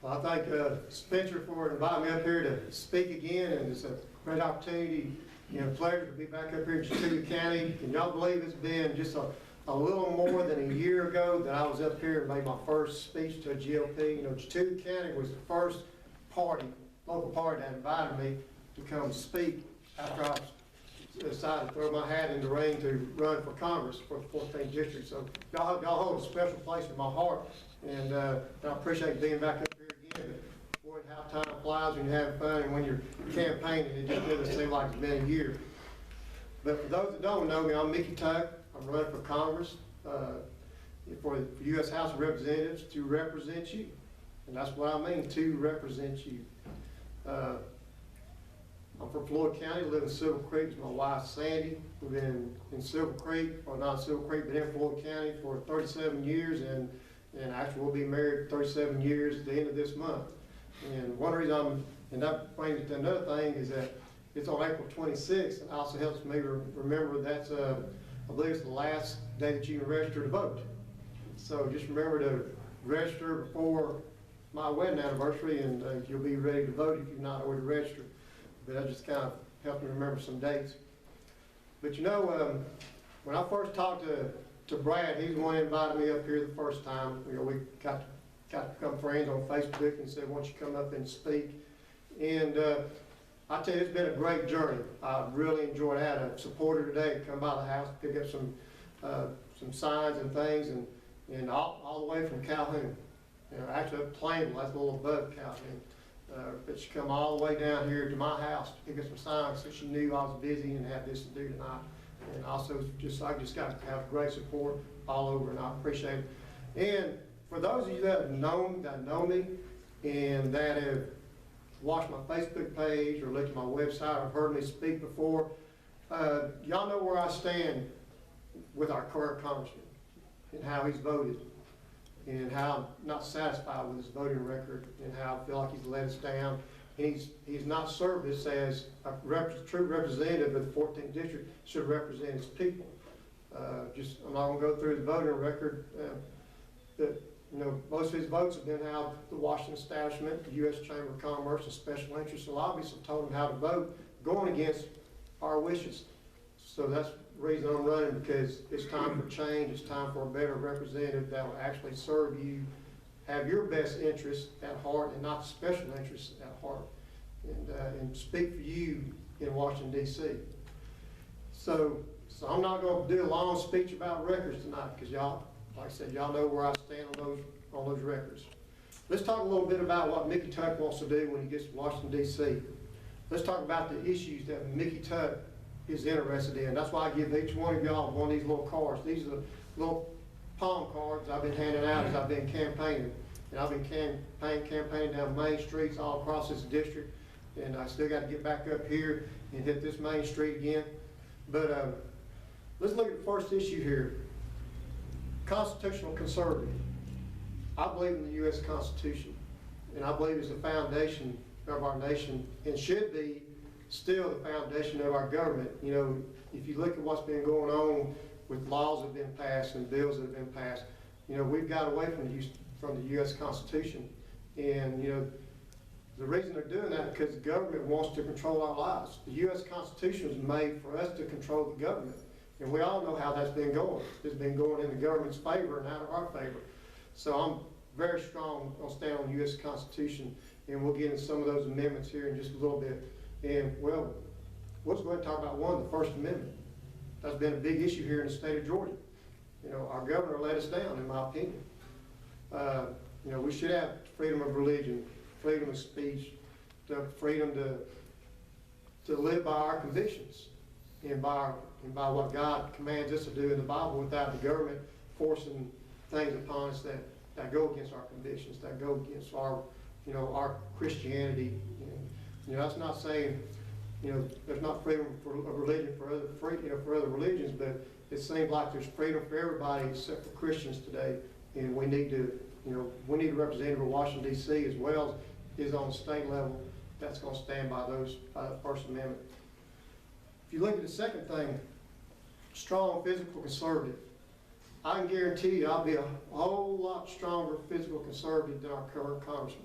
Well, I thank Spencer for inviting me up here to speak again, and it's a great opportunity, pleasure to be back up here in Chattooga County. Can y'all believe it's been just a little more than a year ago that I was up here and made my first speech to a GOP. Chattooga County was the first local party that invited me to come speak after I decided to throw my hat in the ring to run for Congress for the 14th district. So y'all hold a special place in my heart, and I appreciate being back up here again. But boy, how time flies when you're having fun, and when you're campaigning, it just doesn't seem like it's been a year. But for those that don't know me, I'm Mickey Tuck. I'm running for Congress for the U.S. House of Representatives to represent you. And that's what I mean, to represent you. I'm from Floyd County, live in Silver Creek with my wife Sandy. We've been in Silver Creek, or not Silver Creek, but in Floyd County for 37 years, and actually we'll be married 37 years at the end of this month. And one reason and that brings me to another thing, is that it's on April 26th, and also helps me remember that's, I believe it's the last day that you can register to vote. So just remember to register before my wedding anniversary, and you'll be ready to vote if you've not already registered. But I just kind of helped me remember some dates. But when I first talked to Brad, he's the one that invited me up here the first time. We got to become friends on Facebook, and said, "Why don't you come up and speak?" And I tell you, it's been a great journey. I really enjoyed it. I had a supporter today come by the house, pick up some signs and things, and all the way from Calhoun. Actually up Plainville, that's a little above Calhoun. But she come all the way down here to my house to pick up some signs, so she knew I was busy and had this to do tonight. And also, I just got to have great support all over, and I appreciate it. And for those of you that know me, and that have watched my Facebook page or looked at my website or heard me speak before, y'all know where I stand with our current congressman and how he's voted, and how I'm not satisfied with his voting record, and how I feel like he's let us down. He's not served us as a true representative of the 14th district should represent his people. I'm not going to go through his voting record, but most of his votes have been how the Washington establishment, the U.S. Chamber of Commerce, and special interests and lobbyists have told him how to vote, going against our wishes. So that's the reason I'm running, because it's time for change. It's time for a better representative that will actually serve you, have your best interests at heart, and not special interests at heart, and speak for you in Washington, D.C. So I'm not going to do a long speech about records tonight, because y'all, like I said, y'all know where I stand on those records. Let's talk a little bit about what Mickey Tuck wants to do when he gets to Washington, D.C. Let's talk about the issues that Mickey Tuck is interested in. That's why I give each one of y'all one of these little cards. These are the little palm cards I've been handing out as I've been campaigning. And I've been campaigning down main streets all across this district, and I still got to get back up here and hit this main street again. But let's look at the first issue here. Constitutional conservative. I believe in the U.S. Constitution, and I believe it's the foundation of our nation, and should be still the foundation of our government. If you look at what's been going on with laws that have been passed and bills that have been passed, we've got away from the U.S. Constitution. And the reason they're doing that is because the government wants to control our lives. The U.S. Constitution was made for us to control the government, and we all know how that's been going. It's been going in the government's favor and out of our favor. So I'm very strong on staying on the U.S. Constitution, and we'll get into some of those amendments here in just a little bit. And well, let's go ahead and talk about the First Amendment. That's been a big issue here in the state of Georgia. Our governor let us down, in my opinion. We should have freedom of religion, freedom of speech, the freedom to live by our convictions and by what God commands us to do in the Bible, without the government forcing things upon us that go against our convictions, that go against our Christianity. That's not saying there's not freedom of religion for other religions, but it seems like there's freedom for everybody except for Christians today, and we need a representative of Washington, D.C. as well as on the state level that's going to stand by the First Amendment. If you look at the second thing, strong physical conservative. I can guarantee you I'll be a whole lot stronger physical conservative than our current congressman.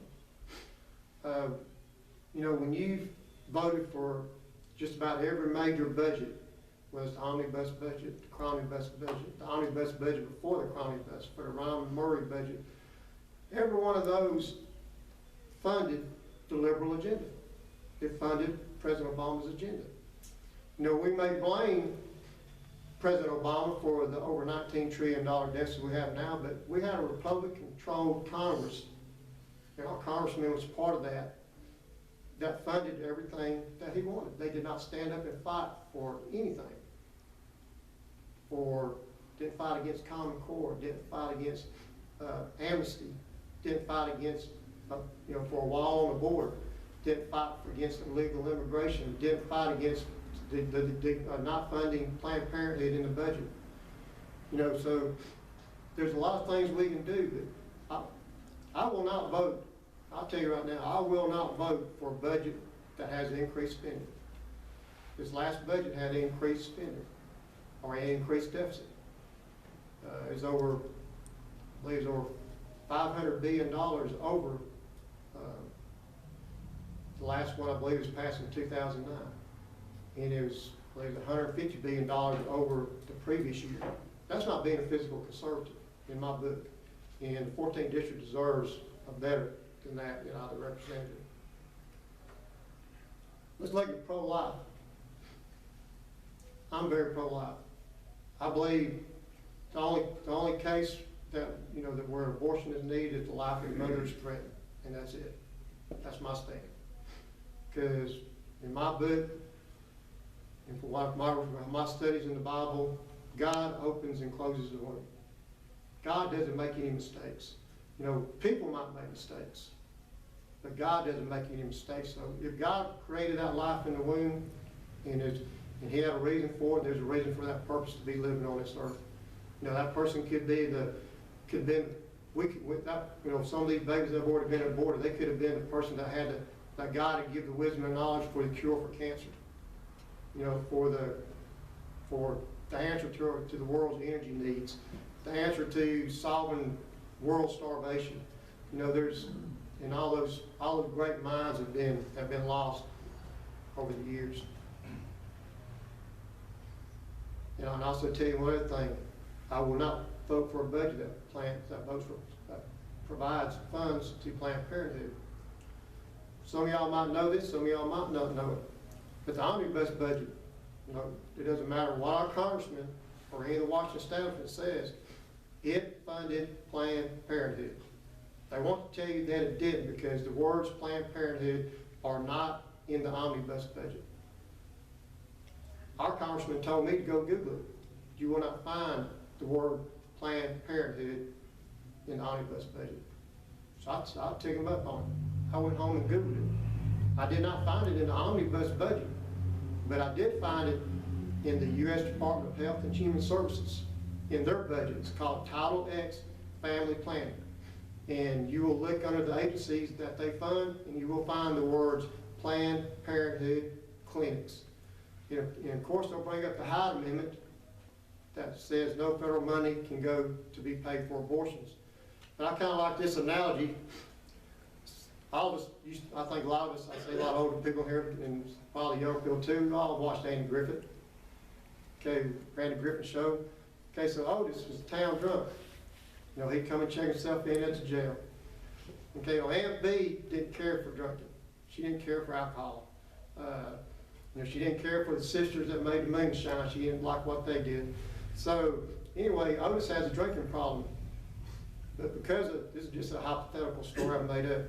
You know, when you've voted for just about every major budget, whether it's the omnibus budget, the omnibus budget, the omnibus budget before the omnibus, for the Ryan Murray budget, every one of those funded the liberal agenda. It funded President Obama's agenda. You know, we may blame President Obama for the over $19 trillion deficit we have now, but we had a Republican-controlled Congress, and our congressman was part of that funded everything that he wanted. They did not stand up and fight for anything. Didn't fight against Common Core, didn't fight against amnesty, didn't fight against, you know, for a wall on the border, didn't fight against illegal immigration, didn't fight against not funding Planned Parenthood in the budget. You know, so there's a lot of things we can do, but I will not vote. I'll tell you right now, I will not vote for a budget that has increased spending. This last budget had increased spending, or an increased deficit. It's over, I believe it's over $500 billion over the last one, I believe, was passed in 2009. And it was, I believe, $150 billion over the previous year. That's not being a fiscal conservative in my book. And the 14th district deserves a better than that in either representative. Let's look at pro-life. I'm very pro-life. I believe the only case that, you know, that where abortion is needed is the life of the mother is threatened, and that's it. That's my stand. Because in my book, and for what my studies in the Bible, God opens and closes the womb. God doesn't make any mistakes. You know, people might make mistakes, but God doesn't make any mistakes. So if God created that life in the womb, and He had a reason for it, there's a reason for that purpose to be living on this earth. You know, that person could be you know, some of these babies that have already been aborted, they could have been the person that had that God to give the wisdom and knowledge for the cure for cancer. You know, for the answer to the world's energy needs, the answer to solving world starvation. You know, and all those great minds have been lost over the years. You know, and I'll also tell you one other thing. I will not vote for a budget that provides funds to Planned Parenthood. Some of y'all might know this, some of y'all might not know it. But the omnibus budget, you know, it doesn't matter what our congressman or any of the Washington establishment says, it funded Planned Parenthood. They want to tell you that it didn't because the words Planned Parenthood are not in the omnibus budget. Our congressman told me to go Google it. You will not find the word Planned Parenthood in the omnibus budget. So I took him up on it. I went home and Googled it. I did not find it in the omnibus budget, but I did find it in the U.S. Department of Health and Human Services. In their budget, it's called Title X Family Planning. And you will look under the agencies that they fund, and you will find the words Planned Parenthood clinics. And of course, they'll bring up the Hyde Amendment that says no federal money can go to be paid for abortions. But I kind of like this analogy. All of us, I think a lot of us, I say a lot of older people here, and probably young people too, all watched Andy Griffith. Okay, Randy Griffin show. Okay, so Otis was a town drunk. You know, he'd come and check himself in at the jail. Okay, well, Aunt B didn't care for drinking. She didn't care for alcohol. You know, she didn't care for the sisters that made the moonshine. She didn't like what they did. So anyway, Otis has a drinking problem. But because of, this is just a hypothetical story I made up,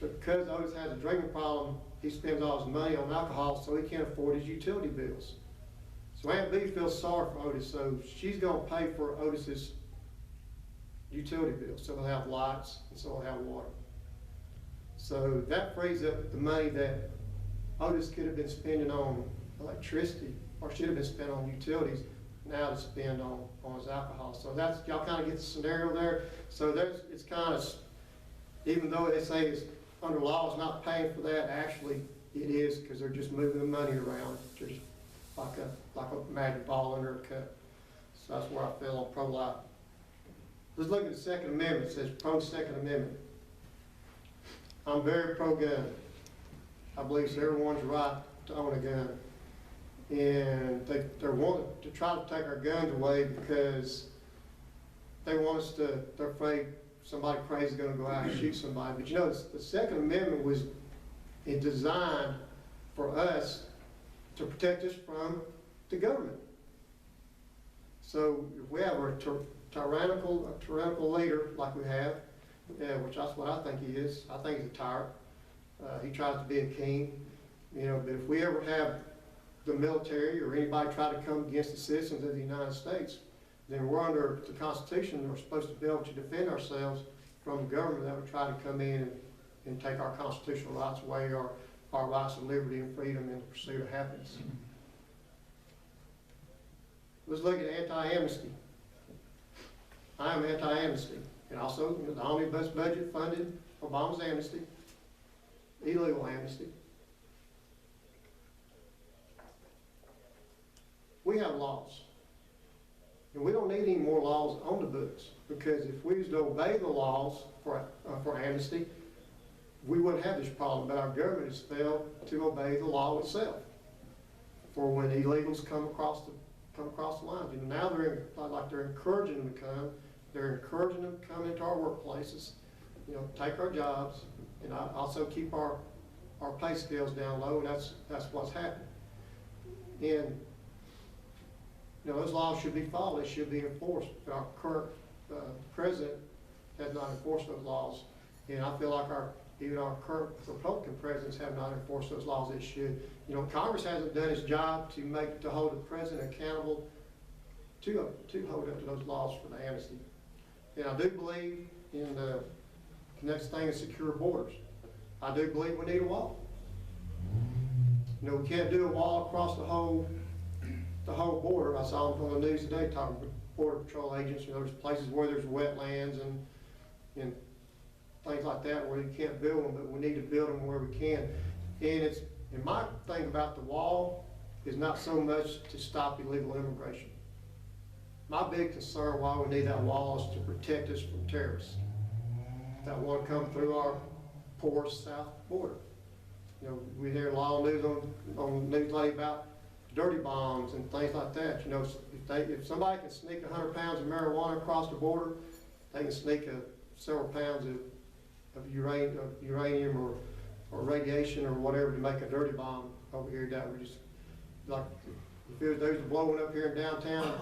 but because Otis has a drinking problem, he spends all his money on alcohol so he can't afford his utility bills. So Aunt B feels sorry for Otis, so she's gonna pay for Otis's utility bills. So he'll have lights and so he'll have water. So that frees up the money that Otis could have been spending on electricity or should have been spent on utilities, now to spend on his alcohol. So that's, y'all kind of get the scenario there. So it's kind of, even though they say it's under law, it's not paying for that, actually it is, because they're just moving the money around, just like a magic ball under a cup. So that's where I fell on pro-life. Let's look at the Second Amendment. It says pro-Second Amendment. I'm very pro-gun. I believe everyone's right to own a gun. And they're wanting to try to take our guns away because they want us to, they're afraid somebody crazy is going to go out and shoot somebody. But you know, the Second Amendment was designed for us to protect us from the government. So if we have a tyrannical leader like we have, which that's what I think he is. I think he's a tyrant. He tries to be a king, you know. But if we ever have the military or anybody try to come against the citizens of the United States, then we're under the Constitution, and we're supposed to be able to defend ourselves from the government that would try to come in and take our constitutional rights away, or our rights of liberty and freedom in the pursuit of happiness. Let's look at anti-amnesty. I am anti-amnesty. And also, you know, the omnibus budget funded Obama's amnesty, illegal amnesty. We have laws. And we don't need any more laws on the books, because if we was to obey the laws for amnesty, we wouldn't have this problem. But our government has failed to obey the law itself for when illegals come across the lines. And now they're encouraging them to come. They're encouraging them to come into our workplaces, you know, take our jobs, and also keep our pay scales down low. And that's what's happening. And you know, those laws should be followed. They should be enforced. But our current president has not enforced those laws, and I feel like even our current Republican presidents have not enforced those laws they should. You know, Congress hasn't done its job to hold the president accountable to hold up to those laws for the amnesty. And I do believe in the next thing is secure borders. I do believe we need a wall. You know, we can't do a wall across the whole border. I saw them on the news today talking about Border Patrol agents. You know, there's places where there's wetlands and things like that where you can't build them, but we need to build them where we can. And my thing about the wall is not so much to stop illegal immigration. My big concern why we need that wall is to protect us from terrorists that want to come through our porous south border. You know, we hear a lot of news on news lately about dirty bombs and things like that. You know, if somebody can sneak 100 pounds of marijuana across the border, they can sneak several pounds of uranium or radiation or whatever to make a dirty bomb over here that we just, like, if it was those blowing up here in downtown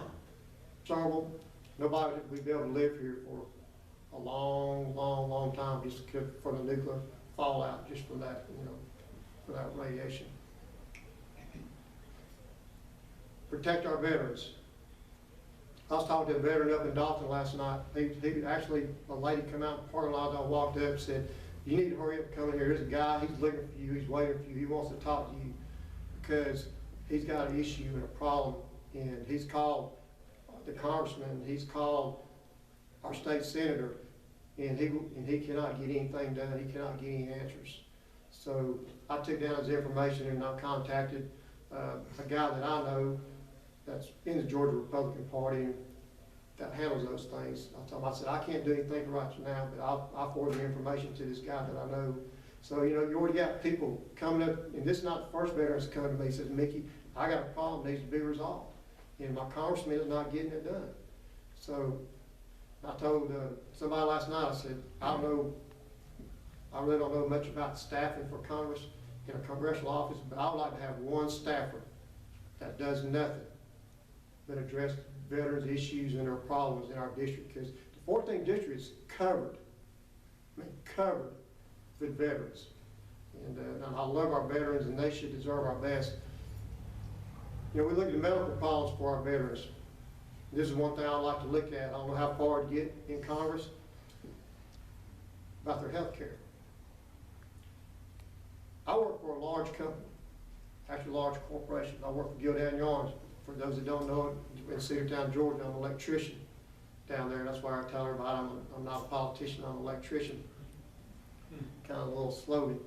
Charlotte, nobody would be able to live here for a long time just for the nuclear fallout, just from that, you know, for that radiation. Protect our veterans. I was talking to a veteran up in Dalton last night. He actually, a lady come out in the parking lot, I walked up and said, "You need to hurry up and come in here. There's a guy, he's looking for you, he's waiting for you, he wants to talk to you because he's got an issue and a problem." And he's called the congressman, he's called our state senator, and he cannot get anything done, he cannot get any answers. So I took down his information and I contacted a guy that I know that's in the Georgia Republican Party that handles those things. I told him, I said, "I can't do anything right now, but I'll forward the information to this guy that I know." So, you know, you already got people coming up, and this is not the first veteran that's coming to me. He says, "Mickey, I got a problem that needs to be resolved, and my congressman is not getting it done." So I told somebody last night, I said, I really don't know much about staffing for Congress in a congressional office, but I would like to have one staffer that does nothing but address veterans' issues and their problems in our district, because the 14th district is covered with veterans. And I love our veterans, and they should deserve our best. You know, we look at the medical problems for our veterans. This is one thing I'd like to look at. I don't know how far to get in Congress about their health care. I work for a large company, actually a large corporation. I work for Gildan Yarns. For those that don't know it, in Cedartown, Georgia, I'm an electrician down there. That's why I tell everybody I'm not a politician, I'm an electrician. Kind of a little slogan.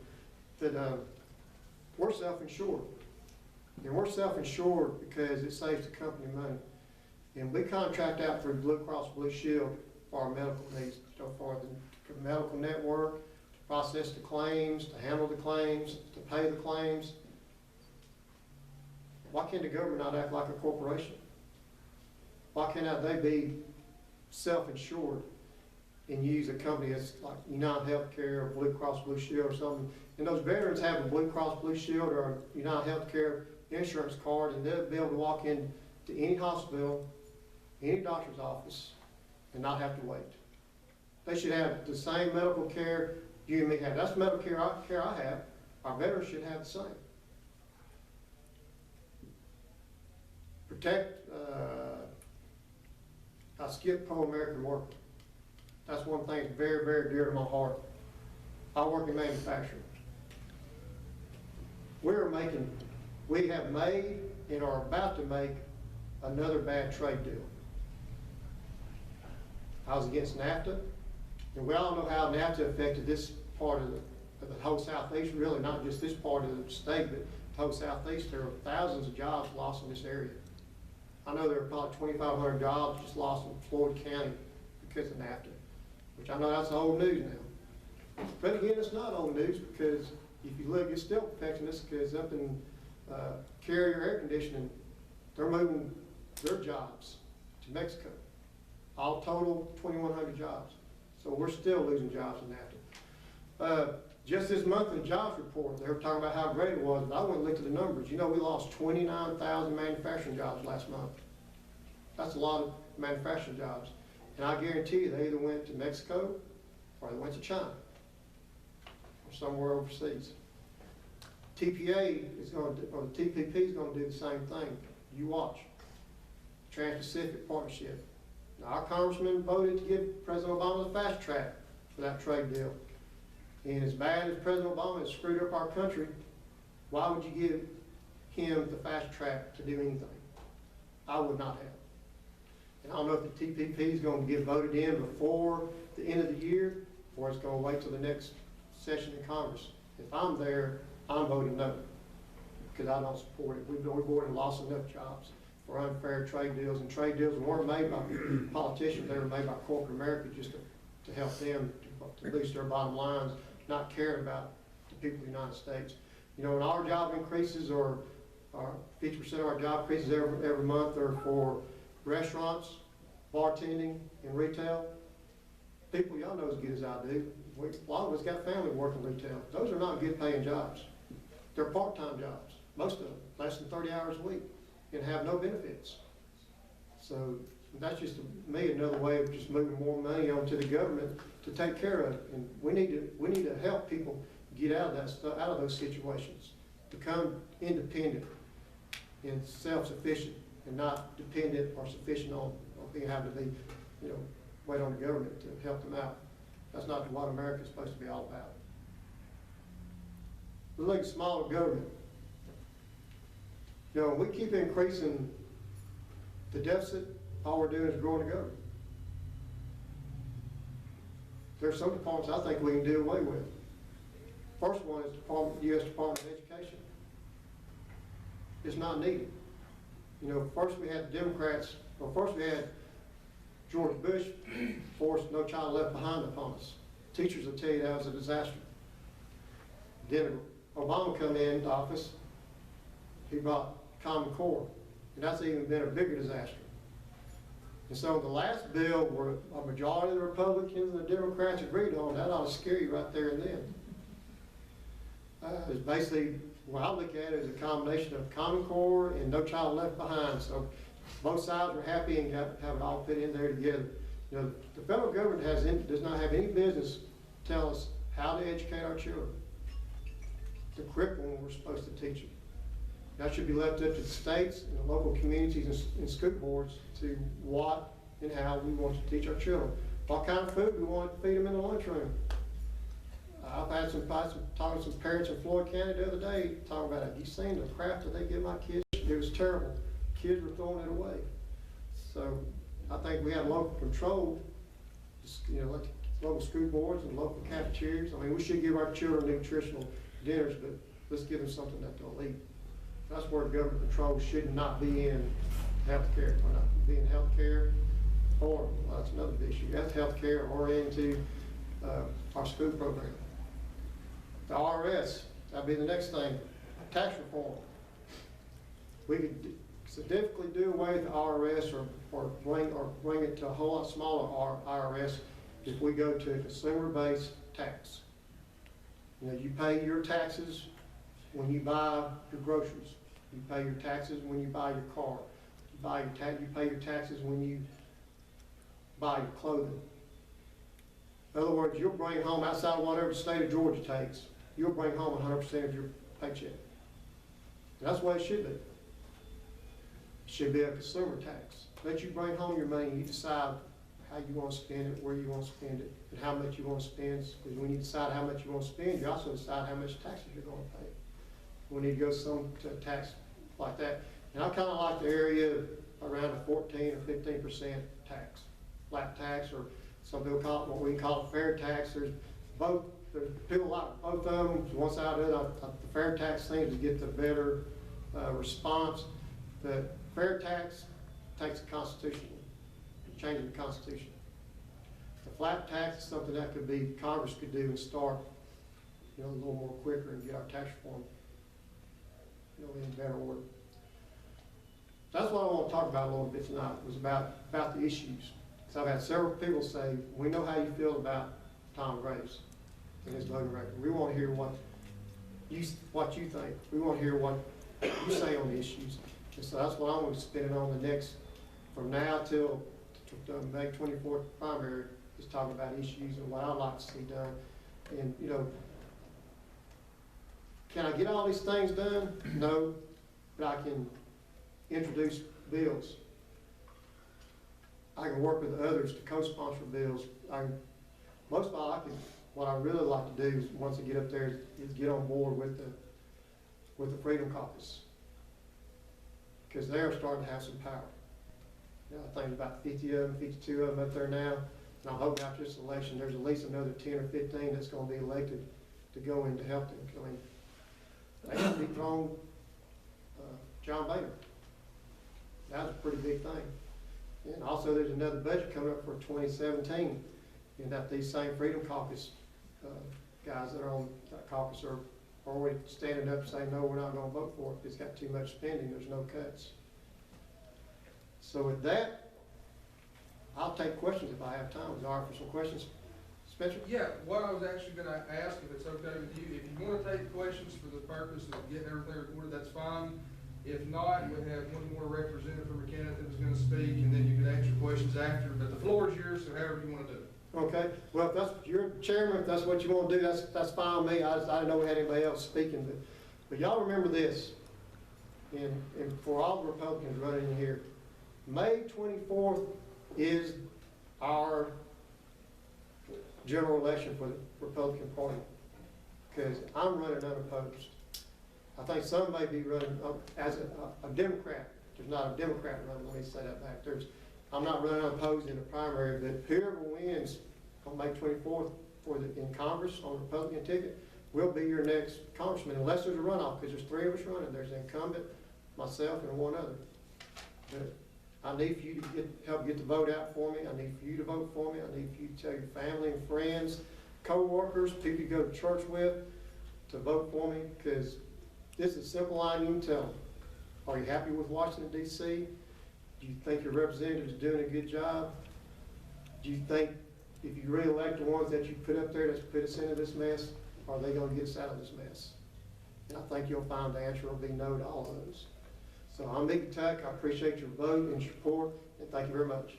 But we're self-insured. And we're self-insured because it saves the company money. And we contract out through Blue Cross Blue Shield for our medical needs, so for the medical network, to process the claims, to handle the claims, to pay the claims. Why can't the government not act like a corporation? Why cannot they be self-insured and use a company that's like United Healthcare or Blue Cross Blue Shield or something? And those veterans have a Blue Cross Blue Shield or a United Healthcare insurance card, and they'll be able to walk into any hospital, any doctor's office, and not have to wait. They should have the same medical care you and me have. That's the medical care I have. Our veterans should have the same. Protect, I skip pro-American work. That's one thing that's very, very dear to my heart. I work in manufacturing. We have made and are about to make another bad trade deal. I was against NAFTA, and we all know how NAFTA affected this part of the whole Southeast, really not just this part of the state, but the whole Southeast. There are thousands of jobs lost in this area. I know there are probably 2,500 jobs just lost in Floyd County because of NAFTA, which I know that's old news now. But again, it's not old news, because if you look, it's still affecting us, because up in Carrier Air Conditioning, they're moving their jobs to Mexico. All total, 2,100 jobs. So we're still losing jobs in NAFTA. Just this month in the jobs report, they were talking about how great it was, but I went and looked at the numbers. You know, we lost 29,000 manufacturing jobs last month. That's a lot of manufacturing jobs. And I guarantee you, they either went to Mexico or they went to China or somewhere overseas. TPA is going to, or the TPP is going to do the same thing. You watch. Trans-Pacific Partnership. Now, our congressman voted to give President Obama the fast track for that trade deal. And as bad as President Obama has screwed up our country, why would you give him the fast track to do anything? I would not have. And I don't know if the TPP is going to get voted in before the end of the year, or it's going to wait till the next session in Congress. If I'm there, I'm voting no, because I don't support it. We've already lost enough jobs for unfair trade deals, and trade deals weren't made by politicians, they were made by corporate America just to help them to boost their bottom lines, not caring about the people of the United States. You know, when our job increases, or 50% of our job increases every month are for restaurants, bartending, and retail. People, y'all know as good as I do, a lot of us got family working retail. Those are not good paying jobs. They're part-time jobs, most of them, less than 30 hours a week, and have no benefits. So that's just, to me, another way of just moving more money onto the government to take care of it. And we need to help people get out of that stuff, out of those situations, become independent and self-sufficient, and not dependent or sufficient on being having to be, you know, wait on the government to help them out. That's not what America is supposed to be all about. We look at smaller government. You know, we keep increasing the deficit, all we're doing is growing the government. There's some departments I think we can do away with. First one is U.S. Department of Education. It's not needed. You know, first we had the Democrats, well, first we had George Bush forced No Child Left Behind upon us. Teachers will tell you that was a disaster. Then Obama come into office, he brought Common Core, and that's even been a bigger disaster. And so the last bill where a majority of the Republicans and the Democrats agreed on, that ought to scare you right there and then. It's basically, what I look at it as a combination of Common Core and No Child Left Behind. So both sides were happy and have it all fit in there together. You know, the federal government does not have any business to tell us how to educate our children. The curriculum we're supposed to teach them. That should be left up to the states and the local communities and school boards to what and how we want to teach our children. What kind of food we want to feed them in the lunchroom. I've had talking to some parents in Floyd County the other day, talking about it. You seen the crap that they give my kids? It was terrible. Kids were throwing it away. So I think we have local control, you know, like local school boards and local cafeterias. I mean, we should give our children nutritional dinners, but let's give them something that they'll eat. That's where government control should not be in healthcare, or not be in healthcare, or, well, that's another issue. That's healthcare or into our school program. The IRS, that'd be the next thing, tax reform. We could significantly do away with the IRS or bring it to a whole lot smaller IRS if we go to a consumer-based tax. You know, you pay your taxes when you buy your groceries. You pay your taxes when you buy your car. You pay your taxes when you buy your clothing. In other words, you'll bring home, outside of whatever the state of Georgia takes, you'll bring home 100% of your paycheck. And that's the way it should be. It should be a consumer tax. Let you bring home your money, you decide how you want to spend it, where you want to spend it, and how much you want to spend. Because when you decide how much you want to spend, you also decide how much taxes you're going to pay. We need to go to a tax like that. And I kind of like the area around a 14 or 15% tax, flat tax, or some people call it what we call a fair tax. There's people like both of them. One side of it, the fair tax seems to get the better response. The fair tax takes the Constitution, changing the Constitution. The flat tax is something that could be, Congress could do and start, a little more quicker and get our tax reform, in better order. That's what I want to talk about a little bit tonight, was about the issues. So I've had several people say, we know how you feel about Tom Graves and his voting record. We want to hear what you think. We want to hear what you say on the issues. And so that's what I'm going to spend it on the next, from now till the May 24th primary, is talking about issues and what I'd like to see done. And, can I get all these things done? No, but I can introduce bills. I can work with others to co-sponsor bills. Most of all, what I really like to do is, once I get up there, is get on board with the Freedom Caucus, because they're starting to have some power. I think about 50 of them, 52 of them up there now. And I'm hoping after this election, there's at least another 10 or 15 that's going to be elected to go in to help them. I mean, they have to be thrown John Boehner. That was a pretty big thing. And also, there's another budget coming up for 2017, and that these same Freedom Caucus guys that are on that caucus are already standing up saying, no, we're not going to vote for it. It's got too much spending. There's no cuts. So with that, I'll take questions if I have time. Is there for some questions? Spencer? Yeah, what I was actually going to ask, if it's okay with you, if you want to take questions for the purpose of getting everything recorded, that's fine. If not, we have one more representative from McKenna that was going to speak, and then you can ask your questions after. But the floor is yours, so however you want to do it. Okay. Well, if that's, you're chairman, if that's what you want to do, that's fine with me. I didn't know we had anybody else speaking. But y'all remember this, and for all the Republicans running in here, May 24th is our general election for the Republican Party, because I'm running unopposed. I think some may be running as a Democrat. There's not a Democrat running. Let me say that back. I'm not running unopposed in the primary, but whoever wins on May 24th in Congress on the Republican ticket will be your next congressman, unless there's a runoff, because there's 3 of us running. There's an incumbent, myself, and one other. But I need for you to help get the vote out for me. I need for you to vote for me. I need for you to tell your family and friends, co-workers, people you go to church with, to vote for me, because this is a simple line you can tell them. Are you happy with Washington, D.C.? Do you think your representative is doing a good job? Do you think if you re-elect the ones that you put up there that's put us into this mess, are they going to get us out of this mess? And I think you'll find the answer will be no to all of those. So I'm Mickey Tuck. I appreciate your vote and support, and thank you very much.